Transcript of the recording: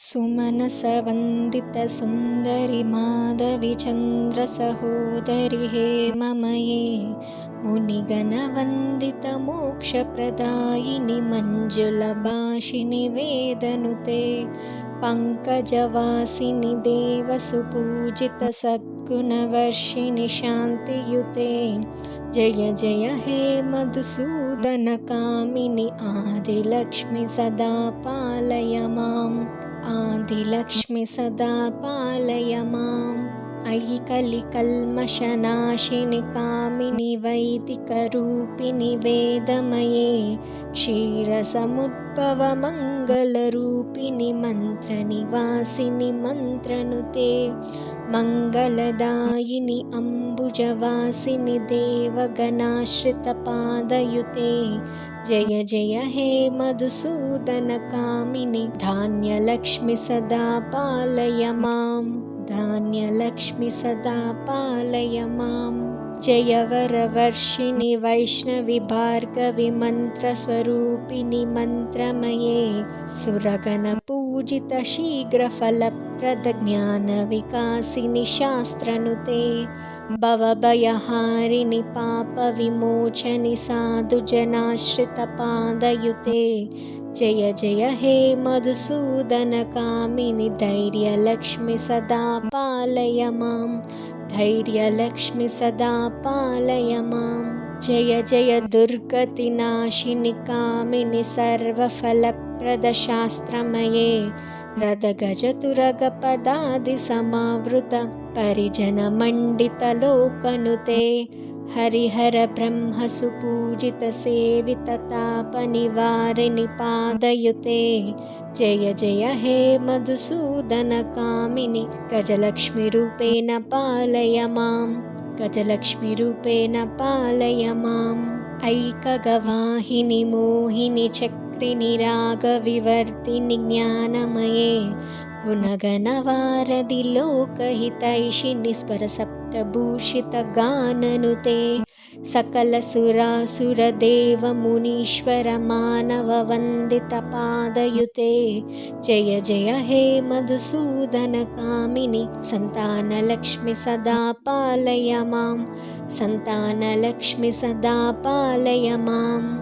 सुमनसवन्दितसुन्दरि माधवी चन्द्रसहोदरि हेममये मुनिगणवन्दितमोक्षप्रदायिनि मञ्जुलभाषिणि वेदनुते पङ्कजवासिनि देवसुपूजितसद्गुणवर्षिणि शान्तियुते जय जय हे मधुसूदनकामिनि आदिलक्ष्मि सदा पालय माम् आदिलक्ष्मि सदा पालय माम् अयि कलिकल्मषनाशिनि कामिनि वैदिकरूपिणि वेदमये क्षीरसमुद्भवमङ्गलरूपिणि मन्त्रनिवासिनि मन्त्रनुते मङ्गलदायिनि अम्बुजवासिनि देवगणाश्रितपादयुते जय जय हे मधुसूदनकामिनि धान्यलक्ष्मि सदा पालय माम् धान्यलक्ष्मि सदा पालय माम् जय वरवर्षिणि वैष्णवि भार्गवि मन्त्रस्वरूपिणि मन्त्रमये सुरगणपूजित शीघ्रफलप्रद ज्ञानविकासिनि शास्त्रनुते भवभयहारिणि पापविमोचनि साधुजनाश्रितपादयुते जय जय हे मधुसूदनकामिनि धैर्यलक्ष्मि सदा पालय माम् धैर्यलक्ष्मि सदा पालय माम् जय जय दुर्गतिनाशिनि कामिनि सर्वफलप्रदशास्त्रमये रथगजतुरगपदादिसमावृत परिजनमण्डितलोकनुते हरिहर ब्रह्मसुपूजितसेविततापनिवारिणि पादयुते जय जय हे मधुसूदनकामिनि गजलक्ष्मीरूपेण पालय माम् गजलक्ष्मीरूपेण पालय माम् ऐकगवाहिनि मोहिनि चक्रिणि रागविवर्धिनि ज्ञानमये गुणगणवारधि लोकहितैषिणि स्मरसप्तभूषितगाननुते सकलसुरासुरदेवमुनीश्वर मानववन्दितपादयुते जय जय हे मधुसूदनकामिनि सन्तानलक्ष्मि सदा पालय माम् सन्तानलक्ष्मि सदा पालय माम्